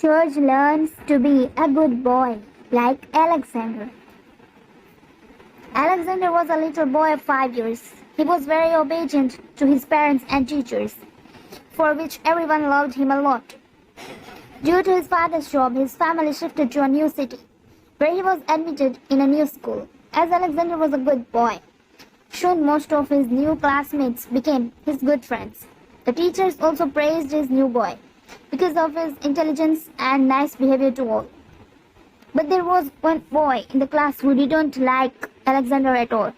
George learns to be a good boy, like Alexander. Alexander was a little boy of 5 years. He was very obedient to his parents and teachers, for which everyone loved him a lot. Due to his father's job, his family shifted to a new city, where he was admitted in a new school. As Alexander was a good boy, soon most of his new classmates became his good friends. The teachers also praised his new boy because of his intelligence and nice behavior to all. But there was one boy in the class who didn't like Alexander at all.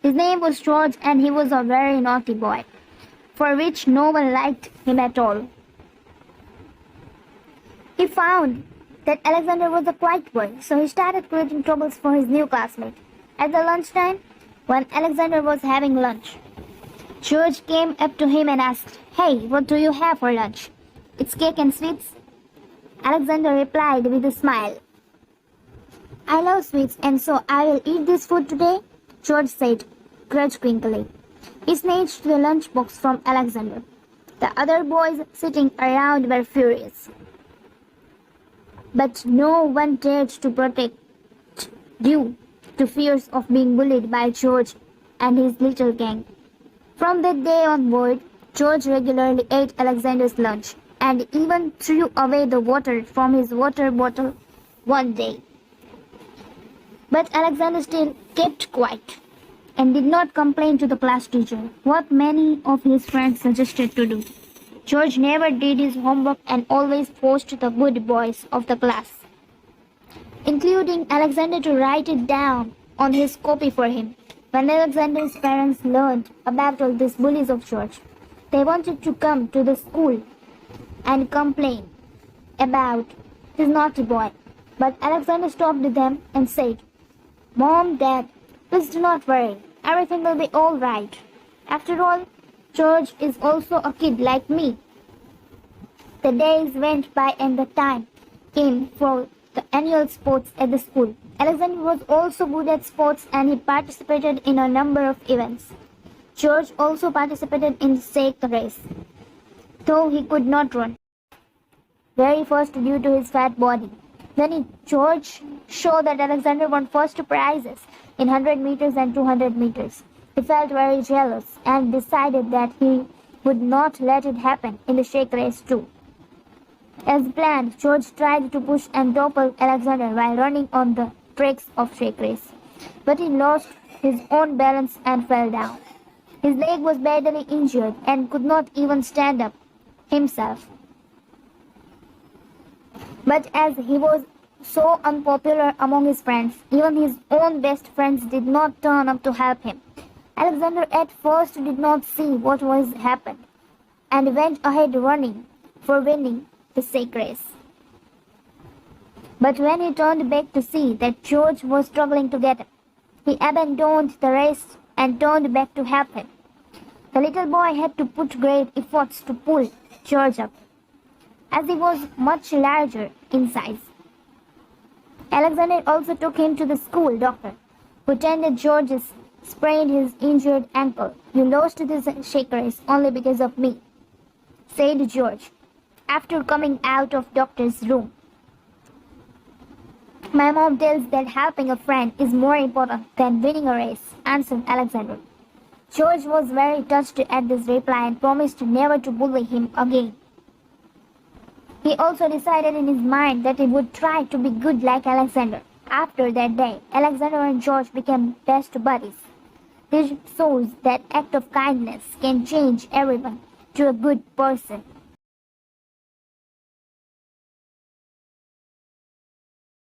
His name was George and he was a very naughty boy, for which no one liked him at all. He found that Alexander was a quiet boy, so he started creating troubles for his new classmate. At the lunchtime, when Alexander was having lunch, George came up to him and asked, "Hey, what do you have for lunch?" "It's cake and sweets." Alexander replied with a smile, "I love sweets and so I will eat this food today," George said grudgingly. He snatched the lunchbox from Alexander. The other boys sitting around were furious, but no one dared to protect due to fears of being bullied by George and his little gang. From that day onward, George regularly ate Alexander's lunch and even threw away the water from his water bottle one day. But Alexander still kept quiet and did not complain to the class teacher, what many of his friends suggested to do. George never did his homework and always forced the good boys of the class, including Alexander, to write it down on his copy for him. When Alexander's parents learned about all these bullies of George, they wanted to come to the school and complain about this naughty boy. But Alexander stopped them and said, "Mom, Dad, please do not worry. Everything will be all right. After all, George is also a kid like me." The days went by and the time came for the annual sports at the school. Alexander was also good at sports and he participated in a number of events. George also participated in the sack race, though he could not run very fast due to his fat body. Then George showed that Alexander won first prizes in 100 meters and 200 meters. He felt very jealous and decided that he would not let it happen in the sack race too. As planned, George tried to push and topple Alexander while running on the tracks of sack race, but he lost his own balance and fell down. His leg was badly injured and could not even stand up himself. But as he was so unpopular among his friends, even his own best friends did not turn up to help him. Alexander at first did not see what was happened and went ahead running for winning the sack race. But when he turned back to see that George was struggling to get up, he abandoned the race and turned back to help him. The little boy had to put great efforts to pull George up, as he was much larger in size. Alexander also took him to the school doctor, who tended George's sprained his injured ankle. "You lost this sack race only because of me," said George, after coming out of doctor's room. "My mom tells that helping a friend is more important than winning a race," answered Alexander. George was very touched at this reply and promised never to bully him again. He also decided in his mind that he would try to be good like Alexander. After that day, Alexander and George became best buddies. This shows that act of kindness can change everyone to a good person.